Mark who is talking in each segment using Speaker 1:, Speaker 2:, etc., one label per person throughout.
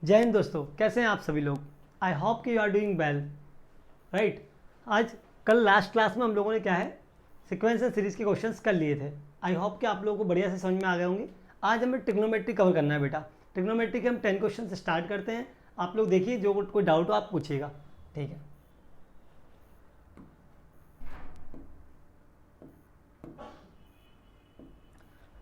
Speaker 1: जय हिंद दोस्तों, कैसे हैं आप सभी लोग। आई होप कि you are doing well right. आज कल लास्ट क्लास में हम लोगों ने क्या है सीक्वेंस एंड सीरीज के क्वेश्चंस कर लिए थे। आई होप कि आप लोगों को बढ़िया से समझ में आ गए होंगे। आज हमें ट्रिग्नोमेट्री कवर करना है बेटा। ट्रिग्नोमेट्री के हम 10 क्वेश्चन स्टार्ट करते हैं। आप लोग देखिए, जो कोई डाउट हो आप पूछिएगा, ठीक है।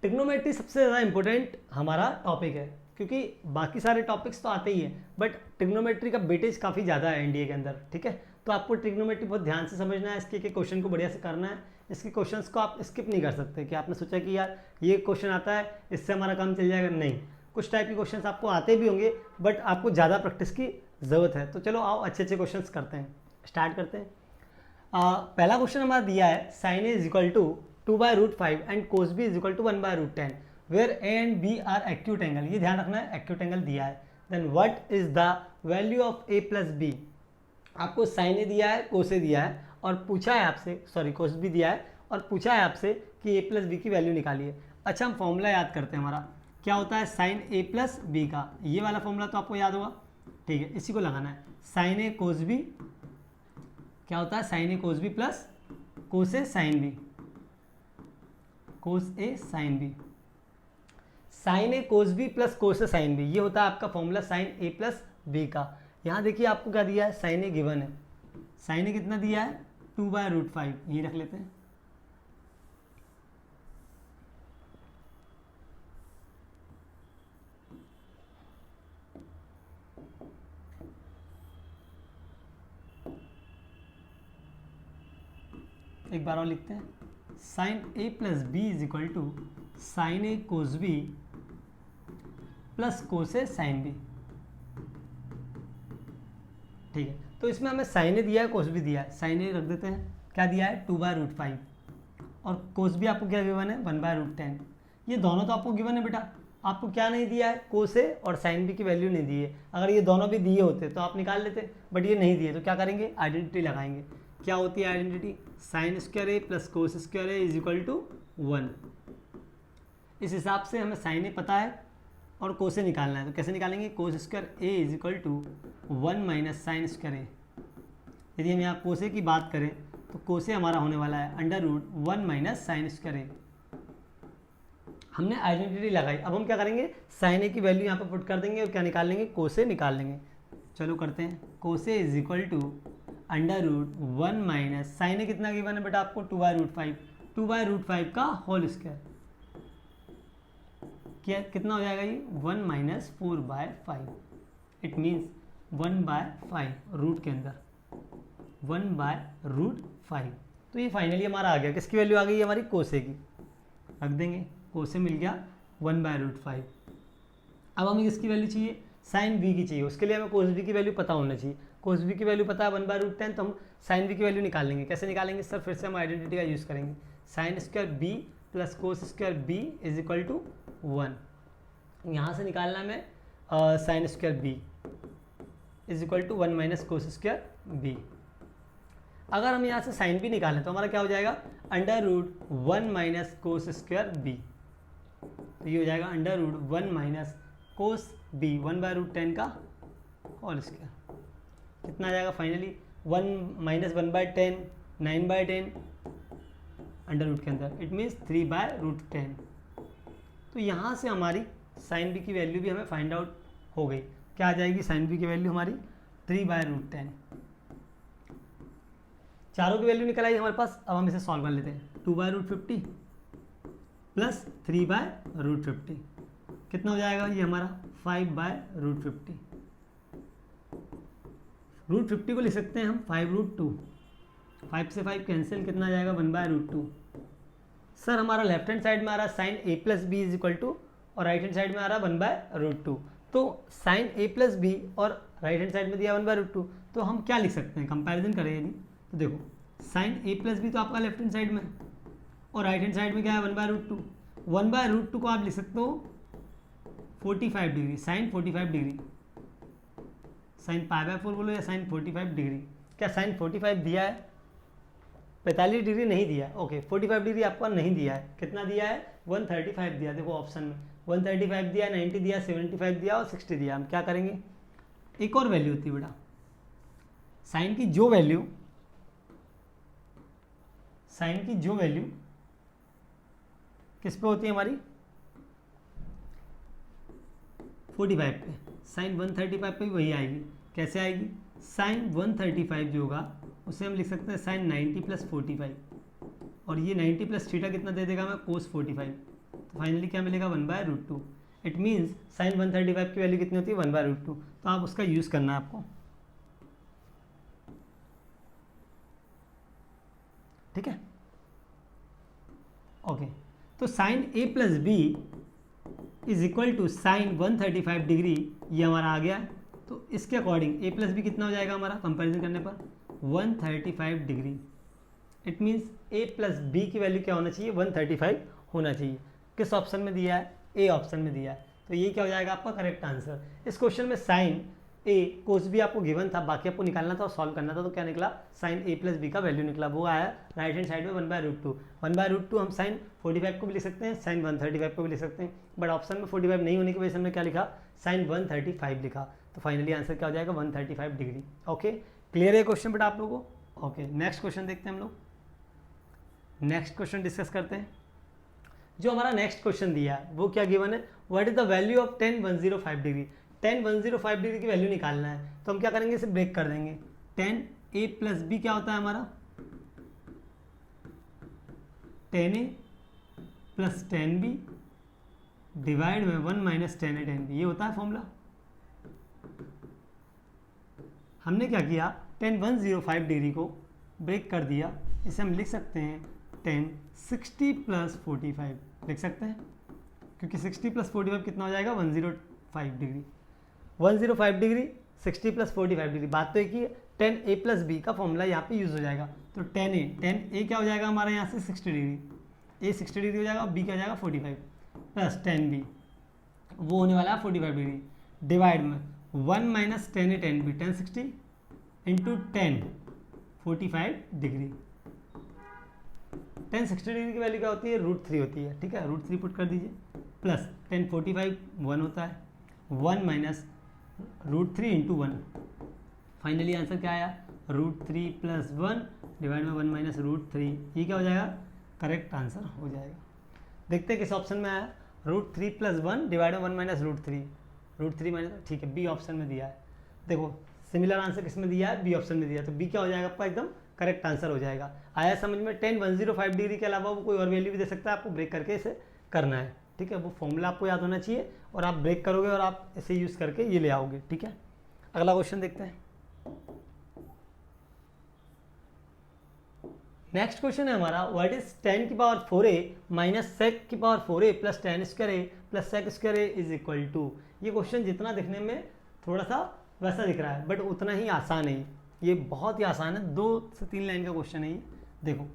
Speaker 1: ट्रिग्नोमेट्री सबसे ज़्यादा इंपॉर्टेंट हमारा टॉपिक है, क्योंकि बाकी सारे टॉपिक्स तो आते ही हैं, बट ट्रिग्नोमेट्री का वेटेज काफ़ी ज़्यादा है एनडीए के अंदर, ठीक है। तो आपको ट्रिग्नोमेट्री बहुत ध्यान से समझना है, इसके क्वेश्चन को बढ़िया से करना है। इसके क्वेश्चंस को आप स्किप नहीं कर सकते कि आपने सोचा कि यार ये क्वेश्चन आता है इससे हमारा काम चल जाएगा, नहीं। कुछ टाइप के क्वेश्चन आपको आते भी होंगे, बट आपको ज़्यादा प्रैक्टिस की ज़रूरत है। तो चलो आओ अच्छे अच्छे क्वेश्चन करते हैं, स्टार्ट करते हैं। पहला क्वेश्चन हमारा दिया है sine A is equal to 2/√5 and cos B is equal to 1/√10 where A and B are acute angle. ये ध्यान रखना है, एक्यूट एंगल दिया है। Then what is the value of A plus B. आपको साइन ए दिया है, कोस ए दिया है और पूछा है आपसे, सॉरी कोस बी दिया है और पूछा है आपसे कि ए प्लस बी की वैल्यू निकालिए। अच्छा, हम फॉर्मूला याद करते हैं। हमारा क्या होता है, साइन ए प्लस बी का ये वाला फॉर्मूला तो आपको याद होगा, ठीक है। इसी को लगाना है, साइन ए कोस बी क्या होता है, sine A cos B plus cos A sine B, cos A sine B. Sign A cos B plus cos A sine B, ये होता है आपका formula sine A plus B का। यहाँ देखिए आपको क्या दिया है, साइन ए गिवन है। साइन ए कितना दिया है, 2/√5, यही रख लेते हैं। एक बार और लिखते हैं, sine A plus B is equal to sine A cos B plus cos A sine B, ठीक है। तो इसमें हमें साइन ए दिया है, कोस बी दिया है। साइन ए रख देते हैं, क्या दिया है 2/√5 और कोस बी आपको क्या गिवन है 1/√10। ये दोनों तो आपको गिवन है बेटा, आपको क्या नहीं दिया है, कोस ए और साइन बी की वैल्यू नहीं दी है। अगर ये दोनों भी दिए होते तो आप निकाल लेते, बट ये नहीं दिए तो क्या करेंगे, आइडेंटिटी लगाएंगे। क्या होती है identity, sine square A plus cos square A is equal to 1। इस हिसाब से हमें साइन ए पता है और कोस ए निकालना है, तो कैसे निकालेंगे, cos square A is equal to 1 minus sine square A. यदि हम यहाँ कोस ए की बात करें तो कोस ए हमारा होने वाला है √1 माइनस साइन स्क्वायर ए। हमने आइडेंटिटी लगाई, अब हम क्या करेंगे, साइन ए की वैल्यू यहाँ पर पुट कर देंगे और क्या निकाल लेंगे, कोस ए निकाल लेंगे। चलो करते हैं, cos A is equal to √1 minus sine A कितना गिवन है बेटा आपको 2/√5, 2/√5 का होल स्क्वायर, क्या कितना हो जाएगा ये 1 माइनस 4/5। इट मीन्स 1/5 रूट के अंदर 1/√5। तो ये फाइनली हमारा आ गया, किसकी वैल्यू आ गई हमारी, कोसे की। रख देंगे, कोसे मिल गया 1/√5। अब हमें किसकी वैल्यू चाहिए, साइन बी की चाहिए। उसके लिए हमें कोस बी की वैल्यू पता होना चाहिए। कोस बी की वैल्यू पता है 1/√10, तो हम साइन बी की वैल्यू निकाल लेंगे। कैसे निकालेंगे सर, फिर से हम आइडेंटिटी का यूज़ करेंगे। Sine square B plus cos square B is equal to 1। यहाँ से निकालना है हमें sine square B is equal to 1 minus cos square B. अगर हम यहाँ से साइन बी निकालें तो हमारा क्या हो जाएगा, √1 माइनस कोस स्क्वायर बी। तो ये हो जाएगा √1 माइनस कोस बी 1/√10 का होल स्क्वायर। कितना आ जाएगा फाइनली, 1 माइनस 1/10 9/10 अंडर रूट के अंदर, इट मीन्स 3/√10। तो यहाँ से हमारी साइन बी की वैल्यू भी हमें फाइंड आउट हो गई। क्या आ जाएगी साइन बी की वैल्यू हमारी 3/√10। चारों की वैल्यू निकल आई हमारे पास। अब हम इसे सॉल्व कर लेते हैं, 2/√50 प्लस 3/√50 कितना हो जाएगा ये हमारा 5/√50। √50 को लिख सकते हैं हम 5√2, 5 से 5 कैंसिल, कितना आ जाएगा 1/√2। सर हमारा लेफ्ट हैंड साइड में आ रहा है sine A plus B is equal to और राइट हैंड साइड में आ रहा है 1/√2। तो साइन ए प्लस बी और राइट हैंड साइड में दिया 1/√2, तो हम क्या लिख सकते हैं, कंपैरिजन करें यदि तो देखो साइन ए प्लस बी तो आपका लेफ्ट हैंड साइड में और राइट हैंड साइड में क्या है 1/√2। 1/√2 को आप लिख सकते हो 45 डिग्री, साइन 45 डिग्री, साइन π/4 बोलो या साइन 45 डिग्री। क्या साइन 45 दिया है, 45 डिग्री नहीं दिया, ओके 45 डिग्री आपका नहीं दिया है। कितना दिया है 135 दिया, देखो ऑप्शन में 135 दिया, 90 दिया, 75 दिया और 60 दिया। हम क्या करेंगे, एक और वैल्यू होती है बेटा, साइन की जो वैल्यू किस पे होती है हमारी, 45 पे, साइन 135 पे भी वही आएगी। कैसे आएगी, साइन 135 जो होगा उसे हम लिख सकते हैं साइन 90 प्लस 45, और ये 90 प्लस थीटा कितना दे देगा हमें, कोस 45। तो फाइनली क्या मिलेगा, 1/√2। इट मीन्स साइन 135 की वैल्यू कितनी होती है, 1/√2। तो आप उसका यूज़ करना है आपको, ठीक है, ओके। तो sine a plus B is equal to sine 135 degree, ये हमारा आ गया। तो इसके अकॉर्डिंग a प्लस बी कितना हो जाएगा हमारा, कंपैरिजन करने पर 135 degree. It means a plus B की वैल्यू क्या होना चाहिए, 135 होना चाहिए। किस ऑप्शन में दिया है, ए ऑप्शन में दिया है। तो ये क्या हो जाएगा आपका करेक्ट आंसर। इस क्वेश्चन में साइन ए कोस भी आपको गिवन था, बाकी आपको निकालना था और सॉल्व करना था। तो क्या निकला, साइन ए प्लस बी का वैल्यू निकला, वो आया राइट हैंड साइड में 1/√2। 1/√2 हम साइन 45 को भी लिख सकते हैं, साइन 135 को भी लिख सकते हैं, बट ऑप्शन में 45 नहीं होने की वजह से हमने क्या लिखा, साइन 135 लिखा। तो फाइनली आंसर क्या हो जाएगा, 135 डिग्री। ओके, क्लियर है क्वेश्चन बेटा आप लोगों को। ओके, नेक्स्ट क्वेश्चन देखते हैं हम लोग, नेक्स्ट क्वेश्चन डिस्कस करते हैं। जो हमारा नेक्स्ट क्वेश्चन दिया है वो क्या गिवन है, what is the value of tan 105 degree. tan 105 degree की वैल्यू निकालना है। तो हम क्या करेंगे, इसे ब्रेक कर देंगे। tan a प्लस बी क्या होता है हमारा, tan a plus tan b divide में 1 minus tan a tan b, ये होता है फॉर्मूला। हमने क्या किया, tan 105 डिग्री को ब्रेक कर दिया। इसे हम लिख सकते हैं tan 60 प्लस 45 लिख सकते हैं, क्योंकि 60 प्लस 45 कितना हो जाएगा, 105 डिग्री। 105 डिग्री 60 प्लस 45 डिग्री, बात तो एक ही है। tan a प्लस बी का फॉर्मूला यहाँ पे यूज़ हो जाएगा। तो tan a क्या हो जाएगा हमारा यहाँ से 60 डिग्री, a 60 डिग्री हो जाएगा और b क्या हो जाएगा 45, प्लस tan b वो होने वाला है 45 डिग्री, डिवाइड में 1 minus tan a tan b, tan 60 into tan 45 degree. tan 60 degree की वैल्यू क्या होती है, √3 होती है, ठीक है, √3 पुट कर दीजिए, प्लस tan 45 1 होता है, 1 माइनस √3 इंटू 1। फाइनली आंसर क्या आया, √3 प्लस 1 डिवाइड में 1 माइनस √3, ये क्या हो जाएगा, करेक्ट आंसर हो जाएगा। देखते हैं किस ऑप्शन में आया, √3 प्लस 1 डिवाइड में 1 माइनस √3 माइनस, ठीक है, बी ऑप्शन में दिया है। देखो सिमिलर आंसर किस में दिया है, बी ऑप्शन में दिया है, तो बी क्या हो जाएगा आपका, एकदम करेक्ट आंसर हो जाएगा। आया समझ में। tan 105 डिग्री के अलावा वो कोई और वैल्यू भी दे सकता है, आपको ब्रेक करके इसे करना है, ठीक है। वो फॉर्मूला आपको याद होना चाहिए और आप ब्रेक करोगे और आप इसे यूज़ करके ये ले आओगे, ठीक है। अगला क्वेश्चन देखते हैं। नेक्स्ट क्वेश्चन है हमारा, व्हाट इज tan की पावर 4a माइनस sec की power 4a plus tan square a plus sec square a is equal to. ये क्वेश्चन जितना दिखने में थोड़ा सा वैसा दिख रहा है, बट उतना ही आसान है। ये बहुत ही आसान है, 2 से 3 लाइन का क्वेश्चन है ये। देखो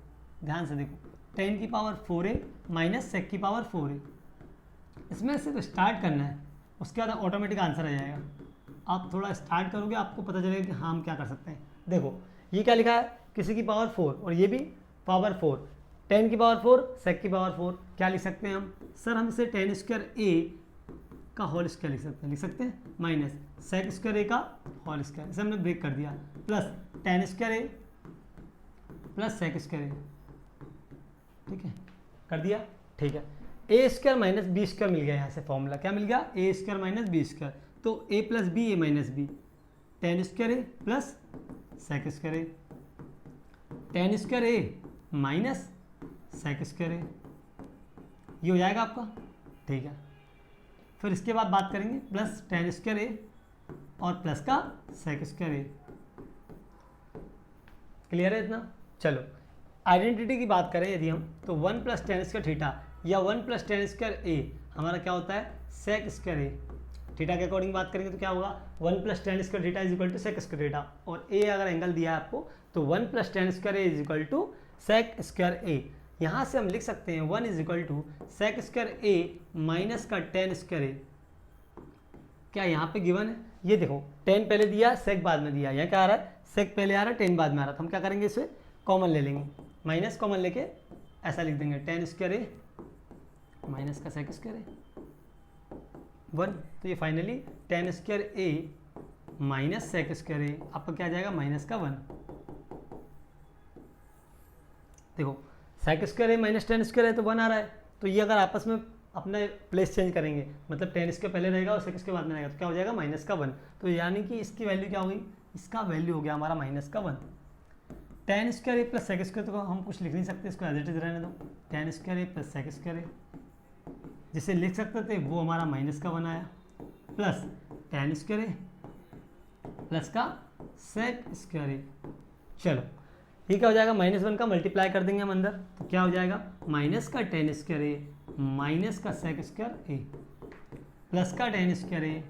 Speaker 1: ध्यान से देखो, tan की पावर 4a माइनस sec की पावर 4a, इसमें सिर्फ स्टार्ट करना है, उसके बाद ऑटोमेटिक आंसर आ जाएगा। आप थोड़ा स्टार्ट करोगे आपको पता चलेगा कि हाँ हम क्या कर सकते हैं। देखो ये क्या लिखा है, किसी की पावर 4 और ये भी पावर 4, tan की पावर 4 sec की पावर 4, क्या लिख सकते हैं हम, सर हम इसे tan स्क्वायर a का होल स्क्वायर लिख सकते हैं माइनस sec स्क्वायर a का होल स्क्वायर, इसे हमने ब्रेक कर दिया, plus tan square a plus sec square a, ठीक है, कर दिया, ठीक है। a square minus B square मिल गया, यहाँ से फॉर्मूला क्या मिल गया, a square minus B square, तो a plus B, a minus B, tan square a plus sec square a, tan square a minus sec square a, ये हो जाएगा आपका, ठीक है। फिर इसके बाद बात करेंगे प्लस tan स्क्वायर a और प्लस का sec स्क्वायर a। क्लियर है इतना। चलो आइडेंटिटी की बात करें यदि हम, तो 1 प्लस tan स्क्वायर थीटा या 1 प्लस tan स्क्वायर a हमारा क्या होता है, sec स्क्वायर a। थीटा के अकॉर्डिंग बात करेंगे तो क्या होगा, 1 plus tan square theta is equal to sec square theta, और a अगर एंगल दिया है आपको तो 1 plus tan square a is equal to sec square a। यहाँ से हम लिख सकते हैं 1 is equal to sec square a minus का tan स्क्वायर a। क्या यहाँ पे गिवन है, ये देखो tan पहले दिया sec बाद में दिया, यहाँ क्या आ रहा है, sec पहले आ रहा है tan बाद में आ रहा है, तो हम क्या करेंगे, इसे कॉमन ले लेंगे, माइनस कॉमन लेके ऐसा लिख देंगे tan स्क्वायर a माइनस का sec स्क्वायर a, 1, तो ये finally ten square A minus sec square ए आपका क्या आ जाएगा माइनस का 1। देखो सेक square A minus ten square है तो 1 आ रहा है, तो ये अगर आपस में अपने प्लेस चेंज करेंगे मतलब टेन स्क्वायर पहले रहेगा और सेक स्क्वायर बाद में रहेगा तो क्या हो जाएगा माइनस का 1। तो यानी कि इसकी वैल्यू क्या होगी, इसका वैल्यू हो गया हमारा माइनस का 1। Ten square A plus sec square तो हम कुछ लिख नहीं सकते, इसको एज इट इज रहने दो। Ten square A plus sec square ए जिसे लिख सकते थे वो हमारा माइनस का 1 आया, plus tan square A plus का सेक स्क्वायर ए। चलो ये क्या हो जाएगा -1 का मल्टीप्लाई कर देंगे हम अंदर, तो क्या हो जाएगा माइनस का टेन स्क्वायर ए माइनस का सेक स्क्वायर ए प्लस का टेन स्क्वायर ए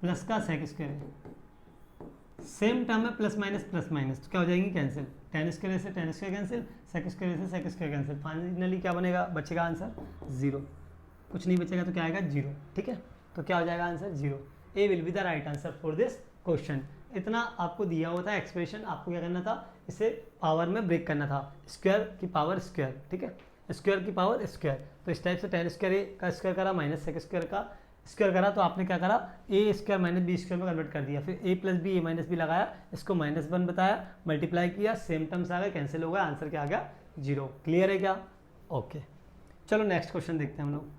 Speaker 1: प्लस का sec square A. Same term है प्लस माइनस, तो क्या हो जाएंगी कैंसिल, टेन स्क्वायर से tan square cancel, sec square से सेक स्क्वायर कैंसिल। फाइनली क्या बनेगा, बचेगा आंसर 0, कुछ नहीं बचेगा तो क्या आएगा 0। ठीक है, तो क्या हो जाएगा answer 0। A will be the right answer for this question. इतना आपको दिया हुआ था एक्सप्रेशन, आपको क्या करना था, इसे पावर में ब्रेक करना था, स्क्वायर की पावर स्क्वायर। ठीक है, स्क्वायर की पावर स्क्वायर। तो इस टाइप से टेन स्क्वायर ए का स्क्वायर करा माइनस सेक स्क्वायर का स्क्वायर करा, तो आपने क्या करा ए स्क्वायर माइनस बी स्क्वायर में कन्वर्ट कर दिया, फिर ए प्लस बी ए माइनस बी लगाया, इसको -1 बताया, मल्टीप्लाई किया, सेम टर्म्स आ गए, कैंसिल हो गया, आंसर क्या आ गया 0। क्लियर है क्या? ओके, चलो नेक्स्ट क्वेश्चन देखते हैं हम लोग।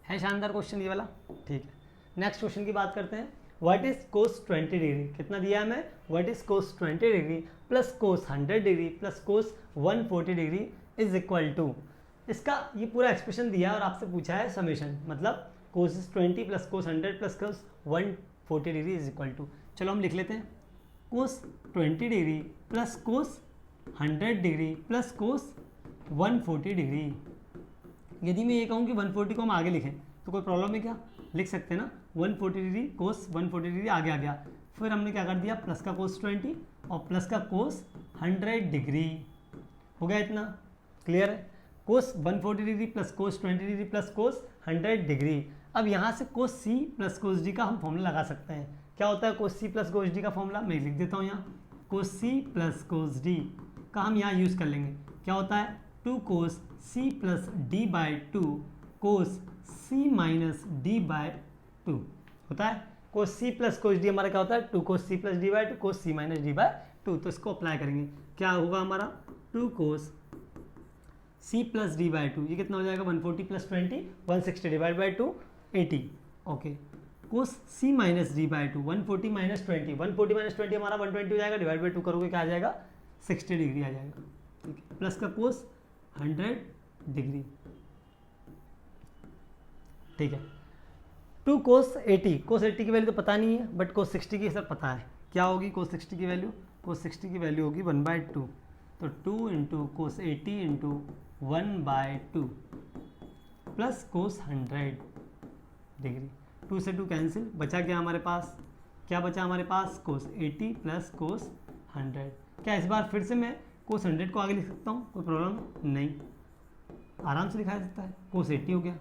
Speaker 1: है शानदार क्वेश्चन ये वाला। ठीक है, नेक्स्ट क्वेश्चन की बात करते हैं। व्हाट इज कोस 20 डिग्री, कितना दिया है हमें, what is cos 20 degree plus cos 100 degree plus cos 140 degree is equal to. इसका ये पूरा एक्सप्रेशन दिया है और आपसे पूछा है समेशन, मतलब cos 20 plus cos 100 plus cos 140 degree is equal to. चलो हम लिख लेते हैं, cos 20 degree plus cos 100 degree plus cos 140 degree. यदि मैं ये कहूँ कि 140 को हम आगे लिखें तो कोई प्रॉब्लम है क्या, लिख सकते हैं ना, 140 डिग्री कोस 140 डिग्री आगे आ गया, फिर हमने क्या कर दिया प्लस का कोस 20 और प्लस का कोस 100 डिग्री, हो गया इतना। क्लियर है, कोस 140 डिग्री प्लस कोस 20 डिग्री प्लस कोस 100 डिग्री। अब यहाँ से कोस सी प्लस कोस डी का हम फॉर्मूला लगा सकते हैं। क्या होता है कोस सी प्लस कोस डी का फॉर्मूला, मैं लिख देता हूँ यहाँ, कोस सी प्लस कोस डी का हम यहाँ यूज़ कर लेंगे। क्या होता है 2 cos C plus D by 2 cos C minus D by 2 होता है। कोस सी प्लस कोस डी हमारा क्या होता है 2 cos C plus D by 2 cos C minus D by 2। तो इसको अप्लाई करेंगे, क्या होगा हमारा 2 cos C plus D by 2, ये कितना हो जाएगा 140 plus 20 160 divide by 2 80। Okay, cos C minus D by 2 140 minus 20 140 minus 20 हमारा 120 हो जाएगा, डिवाइड बाई 2 करोगे क्या आ जाएगा 60 डिग्री आ जाएगा। ठीक है, प्लस का कोस 100 डिग्री। ठीक है, 2 कोस 80, कोस 80 की वैल्यू तो पता नहीं है, बट कोस 60 की सब पता है। क्या होगी कोस 60 की वैल्यू, कोस 60 की वैल्यू होगी 1/2, तो 2 इंटू कोस 80 इंटू 1/2 प्लस कोस 100 डिग्री। 2 से 2 कैंसिल, बचा क्या हमारे पास, क्या बचा हमारे पास कोस 80 प्लस कोस 100। क्या इस बार फिर से मैं कोस 100 को आगे लिख सकता हूँ, कोई प्रॉब्लम नहीं, आराम से लिखा जा सकता है। कोस 80 हो गया,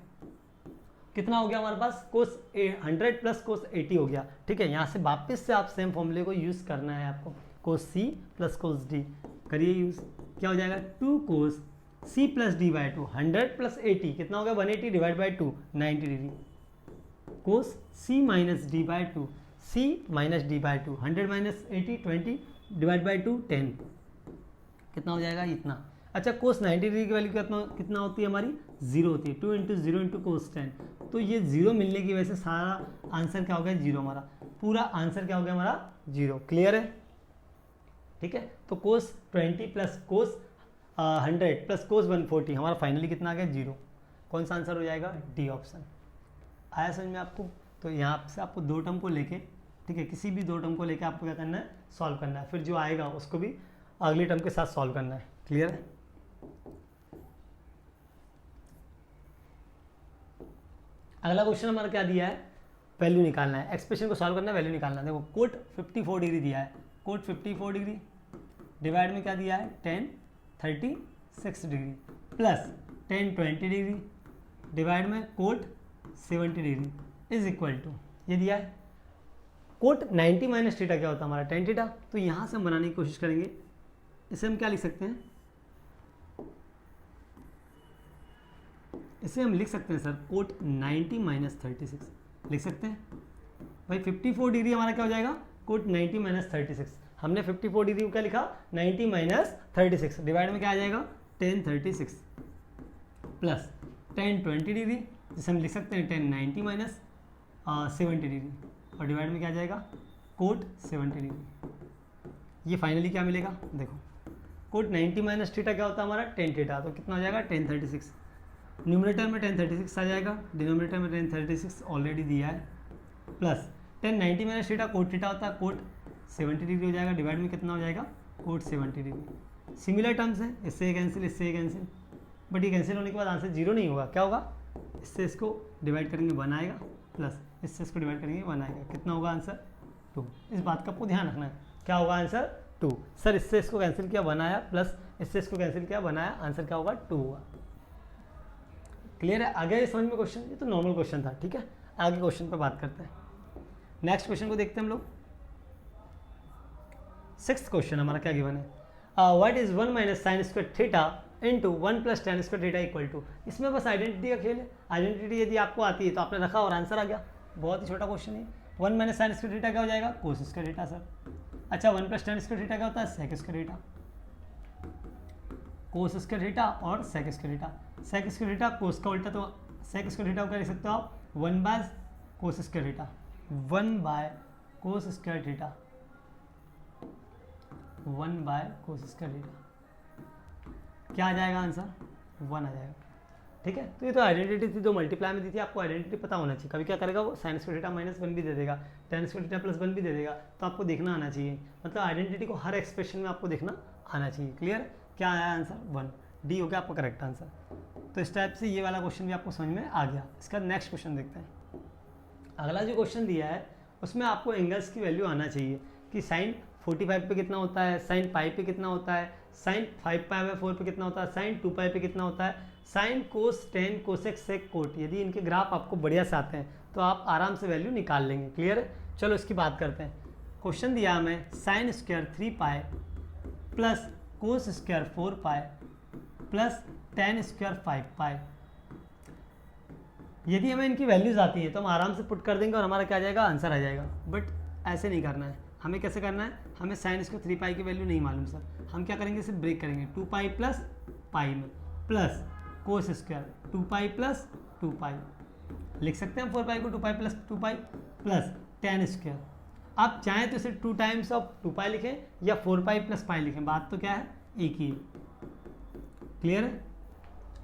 Speaker 1: कितना हो गया हमारे पास कोस 100 प्लस कोस 80 हो गया। ठीक है, यहाँ से वापस से आप सेम फॉर्मूले को यूज़ करना है आपको, cos C plus cos D करिए यूज़। क्या हो जाएगा 2 cos C plus D by 2 100 plus 80 कितना हो गया 180 divide by 2 90 degree, cos C minus D by 2 C minus D by 2 100 minus 80 20 divide by 2 10, कितना हो जाएगा इतना। अच्छा, कोस 90 डिग्री की वैल्यू कितना होती है हमारी 0 होती है, 2 इंटू 0 इंटू कोस 10, तो ये 0 मिलने की वजह से सारा आंसर क्या हो गया 0, हमारा पूरा आंसर क्या हो गया हमारा 0। क्लियर है? ठीक है, तो कोस 20 प्लस कोस 100 प्लस कोस 140 हमारा फाइनली कितना आ गया 0। कौन सा आंसर हो जाएगा, डी ऑप्शन। आया समझ में आपको? तो यहाँ से आपको 2 टर्म को लेके, ठीक है, किसी भी 2 टर्म को लेके आपको क्या करना है, सॉल्व करना है, फिर जो आएगा उसको भी अगले टर्म के साथ सॉल्व करना है। क्लियर है? अगला क्वेश्चन हमारा क्या दिया है, वैल्यू निकालना है, एक्सप्रेशन को सॉल्व करना है, वैल्यू निकालना है। देखो कोट 54 डिग्री दिया है, कोट 54 डिग्री डिवाइड में क्या दिया है 10 36 डिग्री प्लस 10 20 डिग्री डिवाइड में cot 70 degree is equal to, ये दिया है कोट 90 माइनस थीटा क्या होता है हमारा tan थीटा। तो यहाँ से हम बनाने की कोशिश करेंगे, इसे हम क्या लिख सकते हैं इसे हम लिख सकते हैं सर कोट 90 माइनस 36 लिख सकते हैं भाई। 54 डिग्री हमारा क्या हो जाएगा, कोट 90 माइनस 36। हमने 54 डिग्री को क्या लिखा, 90 माइनस 36 डिवाइड में क्या आ जाएगा, 10 36 प्लस 10 20 डिग्री, जिसे हम लिख सकते हैं 10 90 माइनस 70 डिग्री, और डिवाइड में क्या आ जाएगा, कोट 70 डिग्री। ये फाइनली क्या मिलेगा, देखो कोट 90 माइनस थीटा क्या होता है हमारा, 10 थीटा, तो कितना हो जाएगा 10 36। न्यूमरेटर में 10 36 आ जाएगा, डिनोमिनेटर में 10 36 ऑलरेडी दिया है, plus 10 90 minus theta cot theta होता है, कोट 70 डिग्री हो जाएगा, डिवाइड में कितना हो जाएगा, कोट 70 डिग्री। सिमिलर टर्म्स हैं, इससे ये कैंसिल, इससे ये कैंसिल, बट ये कैंसिल होने के बाद आंसर जीरो नहीं होगा, क्या होगा, इससे इसको डिवाइड करेंगे 1 आएगा, प्लस इससे इसको डिवाइड करेंगे 1 आएगा, कितना होगा आंसर 2। इस बात का आपको ध्यान रखना है, क्या होगा आंसर 2। सर इससे इसको कैंसिल किया 1 आया, प्लस इससे इसको कैंसिल किया 1 आया, आंसर क्या होगा 2 होगा। क्लियर है, आगे समझ में क्वेश्चन, ये तो नॉर्मल क्वेश्चन था, ठीक है। आगे क्वेश्चन पे बात करते हैं, नेक्स्ट क्वेश्चन को देखते हैं हम लोग। 6th क्वेश्चन हमारा क्या गिवन है, what is 1 minus sine square theta into 1 plus tan square theta equal to. इसमें बस आइडेंटिटी का खेल है, आइडेंटिटी यदि आपको आती है तो आपने रखा और आंसर आ गया, बहुत ही छोटा क्वेश्चन है। 1 माइनस साइन स्क्वायर थीटा क्या हो जाएगा, कोस स्क्वायर थीटा सर। अच्छा 1 प्लस टेन स्क्वायर थीटा क्या होता है, sec square theta, cos square theta और sec square theta. Sec square theta cos का उल्टा, तो सेक स्क्वायर थीटा को क्या लिख सकते हो आप, 1 by cos square theta, 1 by cos square theta, 1 by cos square theta, क्या आ जाएगा आंसर 1 आ जाएगा, ठीक है। तो ये तो आइडेंटिटी थी, जो मल्टीप्लाई में दी थी, आपको आइडेंटिटी पता होना चाहिए। कभी क्या करेगा वो, साइन स्क्वायर थीटा माइनस 1 भी दे देगा, टेन स्क्वायर थीटा प्लस 1 भी दे देगा, तो आपको देखना आना चाहिए, मतलब आइडेंटिटी को हर एक्सप्रेशन में आपको देखना आना चाहिए। क्लियर, क्या आया आंसर 1, डी हो गया आपका करेक्ट आंसर। तो इस टाइप से ये वाला क्वेश्चन भी आपको समझ में आ गया। इसका नेक्स्ट क्वेश्चन देखते हैं। अगला जो क्वेश्चन दिया है उसमें आपको एंगल्स की वैल्यू आना चाहिए कि साइन 45 पे कितना होता है, साइन पाई पे कितना होता है, साइन 5 पाई बाय 4 पे कितना होता है, साइन 2 पाई पे कितना होता है, sine cos 10 cosec sec cot. यदि इनके ग्राफ आपको बढ़िया से आते हैं तो आप आराम से वैल्यू निकाल लेंगे। क्लियर है, चलो इसकी बात करते हैं। क्वेश्चन दिया हमें sine square 3 pi plus cos square 4 pi plus tan square 5 पाई। यदि हमें इनकी वैल्यूज आती है तो हम आराम से पुट कर देंगे और हमारा क्या आ जाएगा, आंसर आ जाएगा। बट ऐसे नहीं करना है, हमें कैसे करना है, हमें साइन स्क्वायर 3 पाई की वैल्यू नहीं मालूम सर, हम क्या करेंगे, इसे ब्रेक करेंगे 2 पाई प्लस पाई में, plus cos square 2 pi plus 2 पाई, लिख सकते हैं हम 4 पाई को 2 pi plus 2 pi plus tan square. आप चाहें तो इसे 2 टाइम्स ऑफ 2 पाई लिखें या 4 पाई प्लस पाई लिखें, बात तो क्या है, एक ही है। क्लियर है,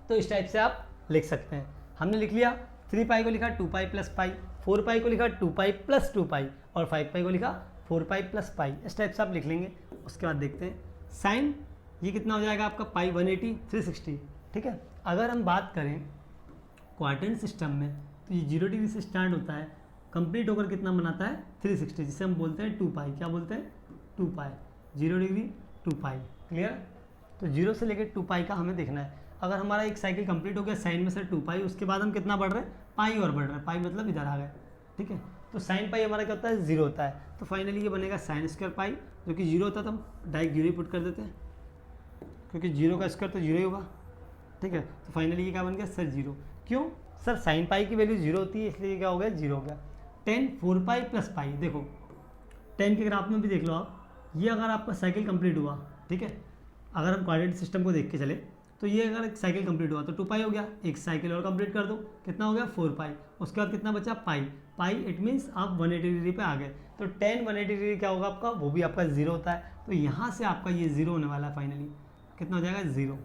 Speaker 1: तो इस टाइप से आप लिख सकते हैं। हमने लिख लिया 3 पाई को लिखा 2 पाई प्लस पाई, 4 पाई को लिखा 2 पाई प्लस 2 पाई और 5 पाई को लिखा 4 पाई प्लस पाई। इस टाइप से आप लिख लेंगे। उसके बाद देखते हैं साइन, ये कितना हो जाएगा आपका पाई 180 360, ठीक है। अगर हम बात करें क्वाड्रेंट सिस्टम में तो ये 0 डिग्री से स्टार्ट होता है, कंप्लीट होकर कितना बनाता है 360, जिसे हम बोलते हैं 2 पाई। क्या बोलते हैं 2 पाई, 0 डिग्री 2 पाई। क्लियर, तो 0 से लेकर 2 पाई का हमें देखना है। अगर हमारा एक साइकिल कंप्लीट हो गया साइन में से 2 पाई, उसके बाद हम कितना बढ़ रहे हैं, पाई और बढ़ रहे हैं, पाई मतलब इधर आ गए, ठीक है। तो साइन पाई हमारा क्या होता है 0 होता है, तो फाइनली ये बनेगा साइन स्क्वायर पाई, जो कि 0 होता है तो हम डायरेक्ट 0 ही पुट कर देते हैं, क्योंकि 0 का स्क्वायर तो 0 ही होगा, ठीक है। तो फाइनली ये क्या बन गया सर 0। क्यों सर, साइन पाई की वैल्यू 0 होती है, इसलिए क्या हो गया 0 हो गया। 10 4 पाई प्लस पाई, देखो 10 के ग्राफ में भी देख लो आप, ये अगर आपका साइकिल कंप्लीट हुआ, ठीक है, अगर हम क्वाड्रेंट सिस्टम को देख के चले तो ये अगर एक साइकिल कंप्लीट हुआ तो 2 पाई हो गया, एक साइकिल और कंप्लीट कर दो, कितना हो गया 4 पाई, उसके बाद कितना बचा पाई, पाई इट मीन्स आप 180 डिग्री पे आ गए। तो 10 180 डिग्री क्या होगा आपका, वो भी आपका 0 होता है, तो यहाँ से आपका ये 0 होने वाला है। फाइनली कितना हो जाएगा 0,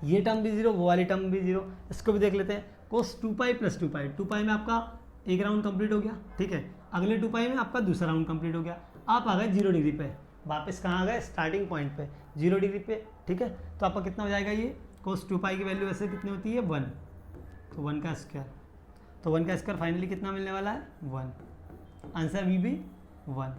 Speaker 1: ये टर्म भी 0, वो वाली टर्म भी 0। इसको भी देख लेते हैं, कोस 2 पाई प्लस 2 पाई, 2 पाई में आपका एक राउंड कंप्लीट हो गया, ठीक है। अगले 2 पाई में आपका दूसरा राउंड कंप्लीट हो गया, आप आ गए 0 डिग्री पे, वापस कहाँ आ गए, स्टार्टिंग पॉइंट पे 0 डिग्री पे, ठीक है। तो आपका कितना हो जाएगा, ये कोस 2 पाई की वैल्यू वैसे कितनी होती है 1, तो 1 का स्क्वायर, तो 1 का स्क्वायर फाइनली कितना मिलने वाला है 1, आंसर भी 1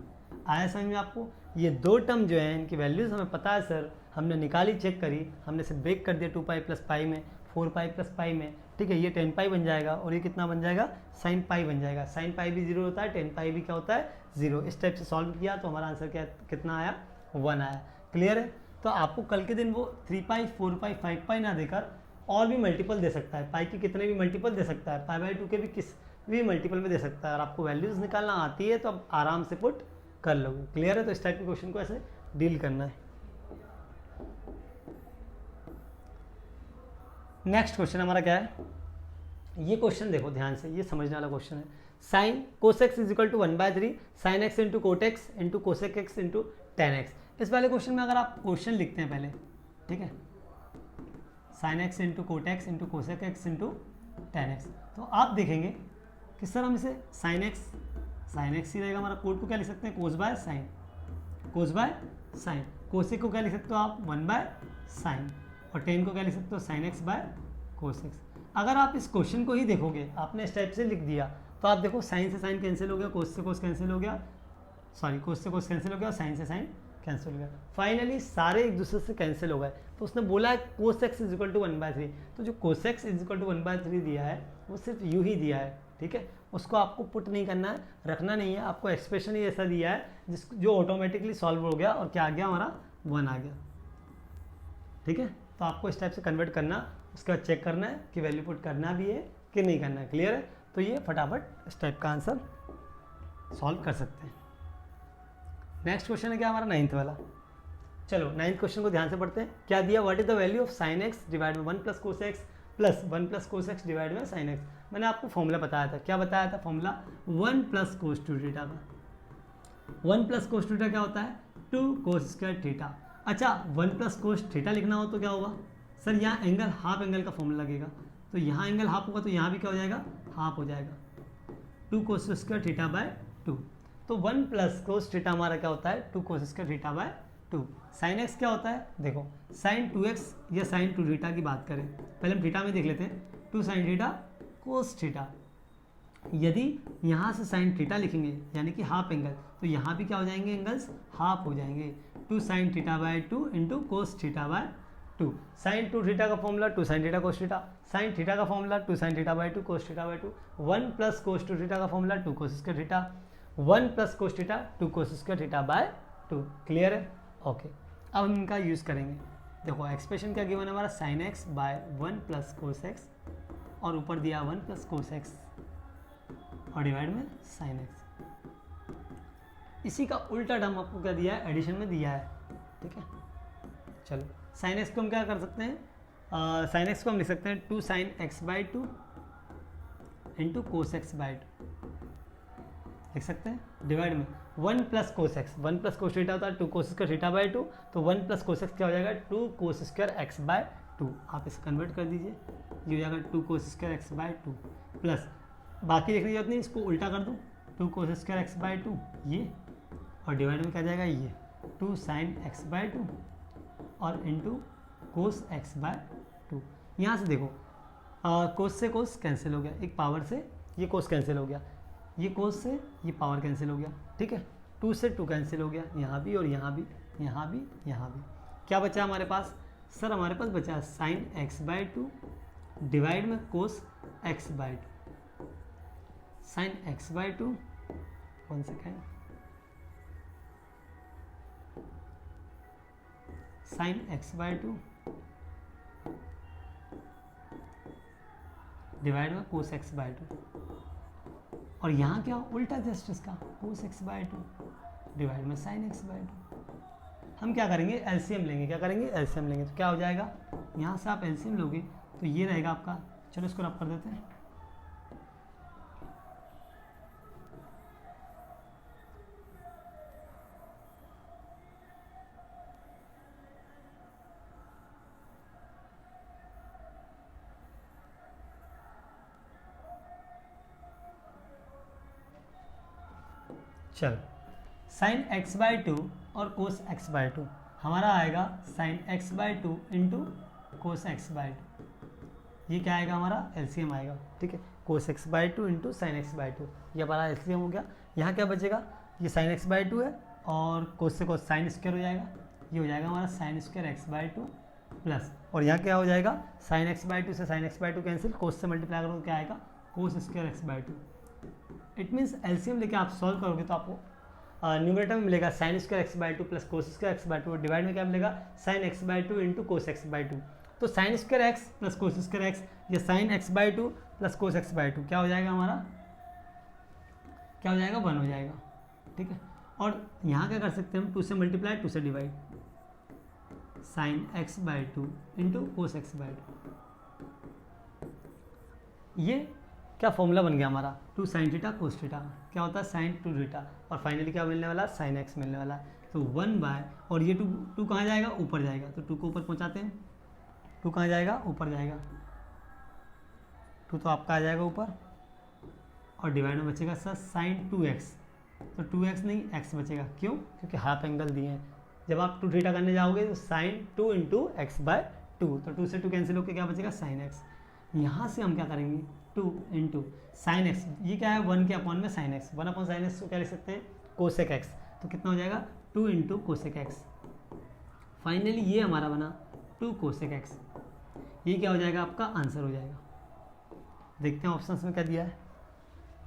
Speaker 1: आया समझ में आपको। ये दो टर्म जो है इनकी वैल्यूज हमें पता है सर, हमने निकाली, चेक करी, हमने इसे ब्रेक कर दिया 2 पाई प्लस पाई में, 4 पाई प्लस पाई में, ठीक है। ये 10 पाई बन जाएगा और ये कितना बन जाएगा, साइन पाई बन जाएगा। साइन पाई भी 0 होता है, 10 पाई भी क्या होता है 0। इस टाइप से सॉल्व किया तो हमारा आंसर क्या कितना आया 1 आया। क्लियर है, तो आपको कल के दिन वो 3 पाई 4 पाई 5 पाई ना देकर और भी मल्टीपल दे सकता है, पाई के कितने भी मल्टीपल दे सकता है, पाई बाई 2 के भी किस भी मल्टीपल में दे सकता है। और आपको वैल्यूज़ निकालना आती है तो आप आराम से पुट कर लोगे। क्लियर है? तो इस टाइप के क्वेश्चन को ऐसे डील करना है। नेक्स्ट क्वेश्चन हमारा क्या है, ये क्वेश्चन देखो ध्यान से, ये समझने वाला क्वेश्चन है। Sine cosec x is equal to 1/3 sine x into cot x into cosec x into tan x. इस वाले क्वेश्चन में अगर आप क्वेश्चन लिखते हैं पहले, ठीक है, sine x into cot x into cosec x into tan x, तो आप देखेंगे कि सर हम इसे साइन एक्स ही रहेगा हमारा, कोट को क्या लिख सकते हैं, cos by sine, cos by sine, cosec को क्या लिख सकते हो आप, 1/sin, और टेन को क्या लिख सकते हो, sign x by cos x. अगर आप इस क्वेश्चन को ही देखोगे, आपने इस टाइप से लिख दिया, तो आप देखो साइन से साइन कैंसिल हो गया, कोस से कोस कैंसिल हो गया, सॉरी कोस से कोस कैंसिल हो गया, और साइन से साइन कैंसिल हो गया, फाइनली सारे एक दूसरे से कैंसिल हो गए। तो उसने बोला है cos x is equal to 1/3, तो जो cos x is equal to 1/3 दिया है वो सिर्फ यू ही दिया है, ठीक है, उसको आपको पुट नहीं करना है, रखना नहीं है, आपको एक्सप्रेशन ही ऐसा दिया है जो ऑटोमेटिकली सॉल्व हो गया, और क्या आ गया हमारा 1 आ गया, ठीक है। तो आपको इस टाइप से कन्वर्ट करना, उसके बाद चेक करना है कि वैल्यू पुट करना भी है कि नहीं करना है। क्लियर है? तो ये फटाफट इस टाइप का आंसर सॉल्व कर सकते हैं। नेक्स्ट क्वेश्चन है क्या हमारा 9th वाला। चलो 9th क्वेश्चन को ध्यान से पढ़ते हैं। क्या दिया, what is the value of sine x divide में 1 plus cos x plus 1 plus cos x divide में साइन एक्स। मैंने आपको फॉर्मूला बताया था, क्या बताया था formula, 1 plus cos two theta का। 1 प्लस कोस टू थीटा क्या होता है, 2 कोस स्क्वायर थीटा। अच्छा 1 प्लस कोस थीटा लिखना हो तो क्या होगा सर, यहाँ एंगल हाफ एंगल का फॉर्मूला लगेगा, तो यहाँ एंगल हाफ होगा तो यहाँ भी क्या हो जाएगा, हाफ हो जाएगा, 2 कोस स्क्वायर थीटा बाय 2। तो 1 प्लस कोस थीटा हमारा क्या होता है, 2 cos square theta by 2। Sine x क्या होता है, देखो साइन 2x या साइन 2 थीटा की बात करें, पहले हम थीटा में देख लेते हैं, 2 साइन थीटा कोस थीटा। यदि यहाँ से साइन थीटा लिखेंगे यानी कि हाफ एंगल, तो यहाँ भी क्या हो जाएंगे, एंगल्स हाफ हो जाएंगे, 2 sine theta by 2 into cos theta by 2। Sine 2 theta का formula 2 sine theta cos theta, sine theta का formula 2 sine theta by 2 cos theta by 2। 1 plus cos 2 theta का formula 2 cos square theta, 1 plus cos theta 2 cos square theta by 2। Clear है? Okay, अब हम इनका use करेंगे। देखो expression क्या given है हमारा, sine x by 1 plus cos x, और ऊपर दिया 1 प्लस कोस एक्स और डिवाइड में साइन एक्स। इसी का उल्टा टर्म आपको क्या दिया है, एडिशन में दिया है, ठीक है। चलो साइन एक्स को हम क्या कर सकते हैं, साइन एक्स को हम लिख सकते हैं 2 sine x by 2 into cos x by 2 लिख सकते हैं, डिवाइड में 1 plus cos x, 1 plus cos theta होता है 2 कोस स्क्वायर थीटा बाई 2, तो 1 प्लस कोस एक्स क्या हो जाएगा, 2 कोस स्क्वायर एक्स बाय 2। आप इसे कन्वर्ट कर दीजिए, ये हो जाएगा 2 cos square x by 2 plus, बाकी देखने की जरूरत नहीं, इसको उल्टा कर दो, 2 कोस स्क्वायर एक्स बाय 2 ये, और डिवाइड में क्या जाएगा ये 2 साइन एक्स बाय 2 और इंटू कोस एक्स बाय 2। यहाँ से देखो कोस से कोस कैंसिल हो गया, एक पावर से ये कोस कैंसिल हो गया, ये कोस से ये पावर कैंसिल हो गया, ठीक है, 2 से 2 कैंसिल हो गया, यहाँ भी और यहाँ भी, यहाँ भी, यहाँ भी। क्या बचा हमारे पास सर, हमारे पास बचा साइन एक्स बाय 2 डिवाइड में cos x by 2, sine x by 2, 1 second, sine x by 2 divide में कोस एक्स बाय 2, और यहाँ क्या उल्टा जस्ट इसका कोस एक्स बाय 2 डिवाइड में साइन एक्स बाय 2। हम क्या करेंगे, एलसीएम लेंगे, क्या करेंगे, एलसीएम लेंगे, तो क्या हो जाएगा, यहाँ से आप एलसीएम लोगे तो ये रहेगा आपका, चलो इसको रब कर देते हैं, चलो साइन एक्स बाय 2 और कोस एक्स बाय 2 हमारा आएगा sine x by 2 into cos x by 2, ये क्या आएगा हमारा एलसीएम आएगा, ठीक है, cos x by 2 into sine x by 2, ये हमारा एलसीएम हो गया। यहाँ क्या बचेगा, ये साइन एक्स बाय 2 है और कोस से कोस साइन स्क्वायर हो जाएगा, ये हो जाएगा हमारा sine square x by 2 plus, और यहाँ क्या हो जाएगा, साइन एक्स बाय 2 से sine x by 2 cancel, cos से मल्टीप्लाई करोगे क्या आएगा, cos square x by 2। It means LCM लेके आप सॉल्व करोगे तो आपको न्यूमरेटर में मिलेगा sine square x by 2 plus cos square x by 2, divide में क्या मिलेगा, sine x by 2 into cos x by 2। तो sine square x plus cos square x या sine x by two plus cos x by to क्या हो जाएगा हमारा, क्या हो जाएगा, 1 हो जाएगा। ठीक है, और यहाँ क्या कर सकते हैं हम, 2 से मल्टीप्लाई 2 से divide, sign x by two into cos x by to. ये क्या फॉर्मूला बन गया हमारा, 2 साइन थीटा कोस थीटा, क्या होता है साइन 2 थीटा, और फाइनली क्या मिलने वाला, साइन एक्स मिलने वाला है। तो 1 बाय, और ये 2 कहाँ जाएगा, ऊपर जाएगा, तो 2 को ऊपर पहुँचाते हैं, 2 कहाँ जाएगा, ऊपर जाएगा, 2 तो आपका आ जाएगा ऊपर, और डिवाइड में बचेगा सर साइन 2x, तो 2x नहीं x बचेगा, क्यों, क्योंकि हाफ एंगल दिए हैं। जब आप 2 थीटा करने जाओगे तो साइन 2 इंटू एक्स बाय 2, तो 2 से 2 कैंसिल होकर क्या बचेगा, साइन x। यहाँ से हम क्या करेंगे, 2 इंटू साइन एक्स, ये क्या है 1 के अपॉन में sine x, 1 upon sine x को क्या लिख सकते हैं, कोसेक एक्स, तो कितना हो जाएगा 2 इंटू कोसेक एक्स। फाइनली ये हमारा बना 2 कोसेक एक्स, ये क्या हो जाएगा, आपका आंसर हो जाएगा। देखते हैं ऑप्शन में क्या दिया है,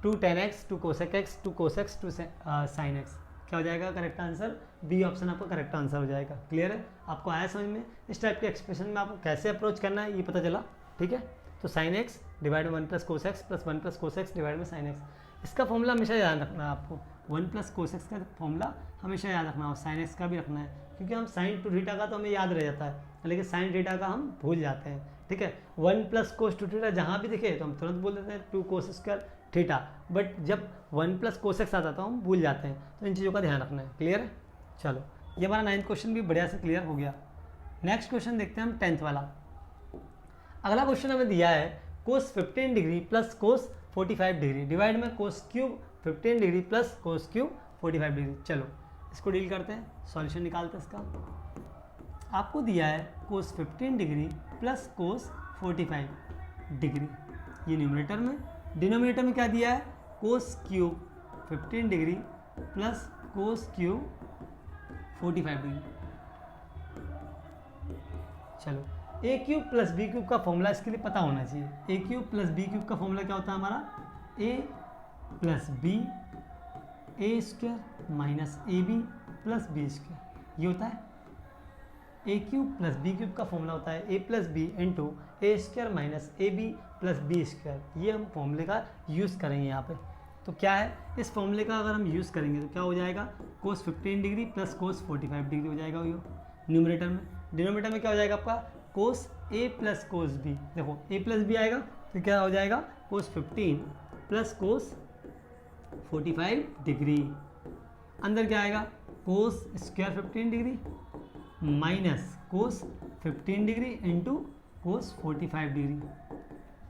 Speaker 1: 2 tan x 2 cosec x 2 cos x 2 sin x, क्या हो जाएगा करेक्ट आंसर, बी ऑप्शन आपका करेक्ट आंसर हो जाएगा। क्लियर है, आपको आया समझ में, इस टाइप के एक्सप्रेशन में आपको कैसे अप्रोच करना है ये पता चला। ठीक है, तो sign x divide 1 plus cos x plus 1 plus cos x divide में साइन एक्स, इसका फॉर्मूला हमेशा याद रखना है आपको, 1 प्लस कोस एक्स का फॉर्मूला हमेशा याद रखना है, और साइन एक्स का भी रखना है, क्योंकि हम साइन 2 थीटा का तो हमें याद रह जाता है, लेकिन साइन थीटा का हम भूल जाते हैं। ठीक है, 1 प्लस कोस 2 थीटा जहाँ भी दिखे तो हम तुरंत बोल देते हैं 2 कोस स्क्वायर थीटा, बट जब 1 प्लस कोस एक्स आता है तो हम भूल जाते हैं, तो इन चीज़ों का ध्यान रखना है। क्लियर है, चलो ये हमारा 9th क्वेश्चन भी बढ़िया से क्लियर हो गया। नेक्स्ट क्वेश्चन देखते हैं हम 10th वाला। अगला क्वेश्चन हमें दिया है cos 15 degree plus cos 45 degree divide में cos cube 15 degree plus cos cube 45 degree. चलो इसको डील करते हैं, सॉल्यूशन निकालते हैं इसका। आपको दिया है cos 15 degree plus cos 45 degree, ये न्यूमरेटर में, डिनोमिनेटर में क्या दिया है, cos cube 15 degree plus cos cube 45 degree. चलो A cube plus B cube का फॉर्मूला इसके लिए पता होना चाहिए। A cube plus B cube का फॉर्मूला क्या होता है हमारा, A plus B A square minus A B plus B square, ये होता है A cube plus B cube का फॉर्मूला होता है A plus B into A square minus A B plus B square. ये हम फॉर्मूले का यूज़ करेंगे यहाँ पे। तो क्या है, इस फॉर्मूले का अगर हम यूज़ करेंगे तो क्या हो जाएगा, कोस 15 डिग्री प्लस कोस 45 डिग्री हो जाएगा ये न्यूमरेटर में। डिनोमिनेटर में क्या हो जाएगा आपका, कोस ए प्लस कोस बी, देखो ए प्लस बी आएगा तो क्या हो जाएगा, कोस 15 प्लस कोस 45 डिग्री। अंदर क्या आएगा, cos square 15 degree minus cos 15 degree into cos 45 degree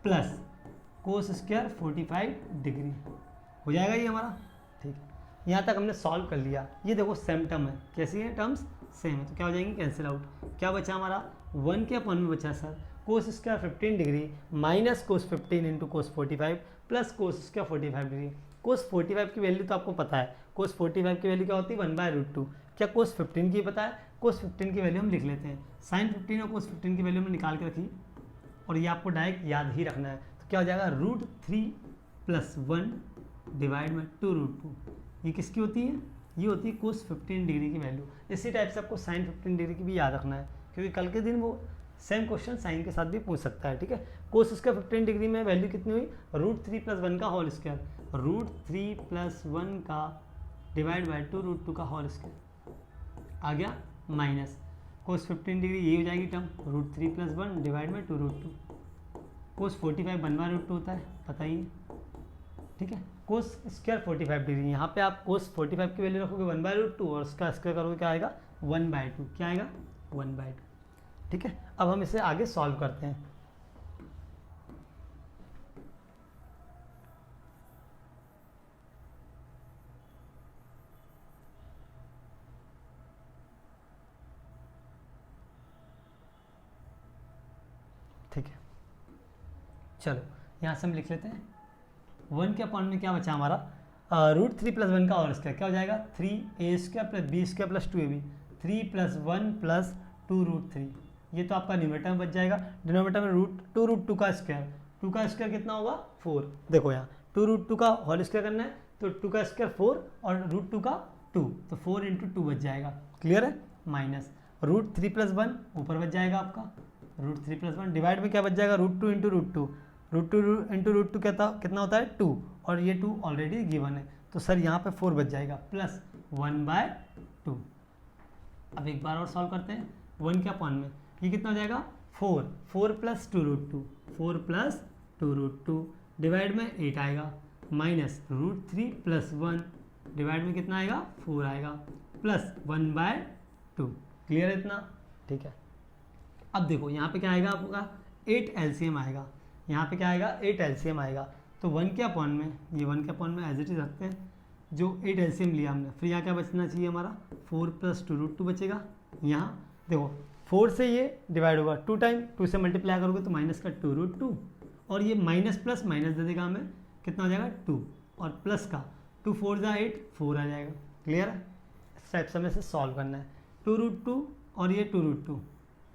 Speaker 1: plus cos square 45 degree हो जाएगा ये हमारा। ठीक है, यहाँ तक हमने सॉल्व कर लिया। ये देखो सेम टर्म है, कैसी है टर्म्स, सेम है, तो क्या हो जाएंगे, कैंसिल आउट। क्या बचा हमारा, 1 के अपॉन में बचा sir cos square 15 degree minus cos 15 into cos 45 plus cos square 45 degree. Cos 45 की वैल्यू तो आपको पता है, कोस 45 की वैल्यू क्या होती है, 1/√2। क्या कोस 15 की पता है, कोस 15 की वैल्यू हम लिख लेते हैं, साइन 15 और कोस 15 की वैल्यू हमने निकाल के रखी, और ये आपको डायरेक्ट याद ही रखना है। तो क्या हो जाएगा, √3 + 1 डिवाइड में 2√2। ये किसकी होती है, ये होती है कोस 15 डिग्री की वैल्यू। इसी टाइप से आपको साइन 15 डिग्री की भी याद रखना है, क्योंकि कल के दिन वो सेम क्वेश्चन साइन के साथ भी पूछ सकता है। ठीक है, कोस उसका 15 डिग्री में वैल्यू कितनी हुई, √3 + 1 का होल स्क्वायर, √3 + 1 का डिवाइड बाई 2√2 का होल स्क्वायर आ गया, माइनस कोस 15 डिग्री ये हो जाएगी टर्म, √3 + 1 डिवाइड में 2√2। कोस 45 1/√2 होता है, पता ही है। ठीक है, कोस स्क्वायर 45 डिग्री, यहाँ पे आप कोस 45 की वैल्यू रखोगे 1/√2 और उसका स्क्वायर करोगे क्या आएगा, 1/2। क्या आएगा, 1/2। ठीक है, अब हम इसे आगे सॉल्व करते हैं। ठीक है, चलो यहाँ से हम लिख लेते हैं, 1 के अपॉन में क्या बचा हमारा, √3 + 1 का होल स्क्वायर, क्या हो जाएगा, 3a² + b² + 2ab, 3 + 1 + 2√3। ये तो आपका न्यूमरेटर में बच जाएगा। डिनोमिनेटर में √2 का स्क्वायर, 2 का स्क्वायर कितना होगा, 4। देखो यहाँ 2√2 का होल स्क्वायर करना है, तो 2 का स्क्वायर 4 और √2 का 2, तो 4 × 2 बच जाएगा। क्लियर है, माइनस √3 + 1 ऊपर बच जाएगा आपका, √3 + 1 डिवाइड में क्या बच जाएगा √2 × √2, √2 × √2 कितना होता है 2, और ये 2 ऑलरेडी गिवन है तो सर यहाँ पे 4 बच जाएगा प्लस 1/2। अब एक बार और सॉल्व करते हैं 1 के अपॉन में, ये कितना हो जाएगा 4 + 2√2, 4 + 2√2 डिवाइड में 8 आएगा माइनस √3 + 1 डिवाइड में कितना आएगा 4 आएगा प्लस 1/2। क्लियर है इतना? ठीक है। अब देखो यहाँ पे क्या आएगा आपका 8 LCM आएगा, यहाँ पे क्या आएगा 8 LCM आएगा, तो 1 के अपॉन में, ये 1 के अपॉन में एज इट इज रखते हैं, जो 8 LCM लिया हमने, फिर यहाँ क्या बचना चाहिए हमारा 4 + 2√2 बचेगा। यहाँ देखो 4 से ये डिवाइड होगा 2 टाइम, 2 से मल्टीप्लाई करोगे तो माइनस का 2√2, और ये माइनस प्लस माइनस दे देगा हमें, कितना हो जाएगा 2, और प्लस का 2 4 × 8 4 आ जाएगा। क्लियर है? इस टाइप से हमें इसे सॉल्व करना है। 2√2 और ये 2√2,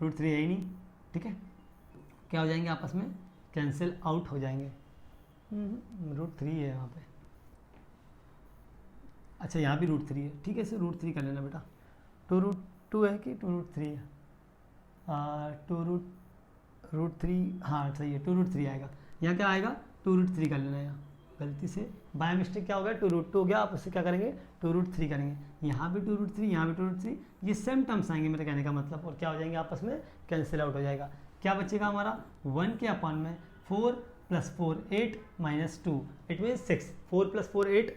Speaker 1: √3 है ही नहीं, ठीक है, क्या हो जाएंगे आपस में कैंसिल आउट हो जाएंगे। √3 है यहाँ पे, अच्छा यहाँ भी √3 है, ठीक है, इसे √3 कर लेना बेटा। 2√2 है कि 2√3 है, 2√3, हाँ सही है 2√3 आएगा। यहाँ क्या आएगा 2√3 कर लेना, यहाँ गलती से बाय मिस्टेक क्या हो गया 2√2 हो गया, आप उससे क्या करेंगे 2√3 करेंगे, यहाँ भी 2√3 यहाँ भी 2√3, ये सेम टर्म्स आएंगे मेरे कहने का मतलब, और क्या हो जाएंगे आपस में कैंसिल आउट हो जाएगा। क्या बचेगा हमारा 1 के अपॉन में 4 + 4 8 - 2, इट मीन 6, 4 + 4 8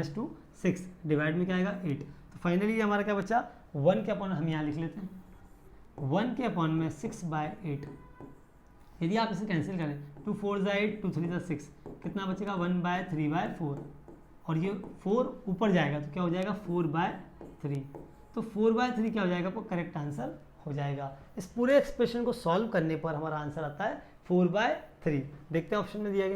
Speaker 1: - 2 6 डिवाइड में क्या आएगा 8। तो फाइनली हमारा क्या बचा 1 के अपॉन, हम यहाँ लिख लेते हैं 1 के अपॉन में 6/8। यदि आप इसे कैंसिल करें 2 4 × 8 2 3 × 6 कितना बचेगा 1/3/4, और ये 4 ऊपर जाएगा तो क्या हो जाएगा 4/3, तो 4/3 क्या हो जाएगा आपको करेक्ट आंसर हो जाएगा। इस पूरे एक्सप्रेशन को सॉल्व करने पर हमारा आंसर आता है 4/3। देखते हैं ऑप्शन में दिया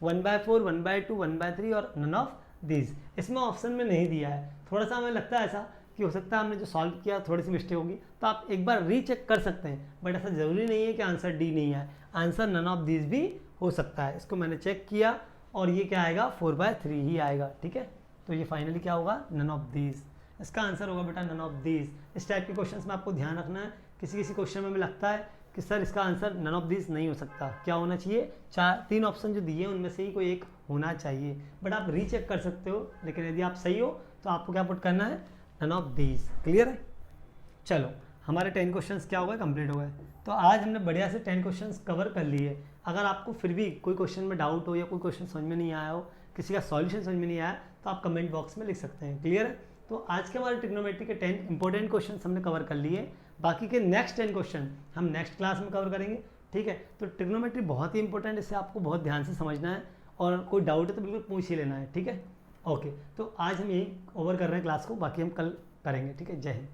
Speaker 1: 1/4 1/2 1/3 और नन ऑफ दीज। इसमें ऑप्शन में नहीं दिया है, थोड़ा सा हमें लगता है ऐसा कि हो सकता है हमने जो सॉल्व किया थोड़ी सी मिस्टेक होगी, तो आप एक बार रीचेक कर सकते हैं, बट ऐसा ज़रूरी नहीं है कि आंसर डी नहीं है, आंसर नन ऑफ दीज भी हो सकता है। इसको मैंने चेक किया और ये क्या आएगा 4/3 ही आएगा, ठीक है, तो ये फाइनली क्या होगा नन ऑफ दीज, इसका आंसर होगा बेटा नन ऑफ दीज। इस टाइप के क्वेश्चंस में आपको ध्यान रखना है, किसी किसी क्वेश्चन में हमें लगता है कि सर इसका आंसर नन ऑफ दीज नहीं हो सकता, क्या होना चाहिए 3 ऑप्शन जो दिए उनमें से ही कोई एक होना चाहिए, बट आप रीचेक कर सकते हो, लेकिन यदि आप सही हो तो आपको क्या पुट करना है नन ऑफ दीज। क्लियर है? चलो हमारे 10 क्वेश्चंस क्या हो गए कंप्लीट हो गए। तो आज हमने बढ़िया से 10 क्वेश्चंस कवर कर लिए। अगर आपको फिर भी कोई क्वेश्चन में डाउट हो या कोई क्वेश्चन समझ में नहीं आया हो, किसी का सॉल्यूशन समझ में नहीं आया, तो आप कमेंट बॉक्स में लिख सकते हैं। क्लियर है? तो आज के हमारे ट्रिग्नोमेट्री के 10 इंपॉर्टेंट क्वेश्चन हमने कवर कर लिए, बाकी के नेक्स्ट 10 क्वेश्चन हम नेक्स्ट क्लास में कवर करेंगे। ठीक है, तो ट्रिग्नोमेट्री बहुत ही इंपॉर्टेंट, इससे आपको बहुत ध्यान से समझना है, और कोई डाउट है तो बिल्कुल पूछ ही लेना है। ठीक है, ओके, तो आज हम यही ओवर कर रहे हैं क्लास को, बाकी हम कल करेंगे। ठीक है, जय हिंद।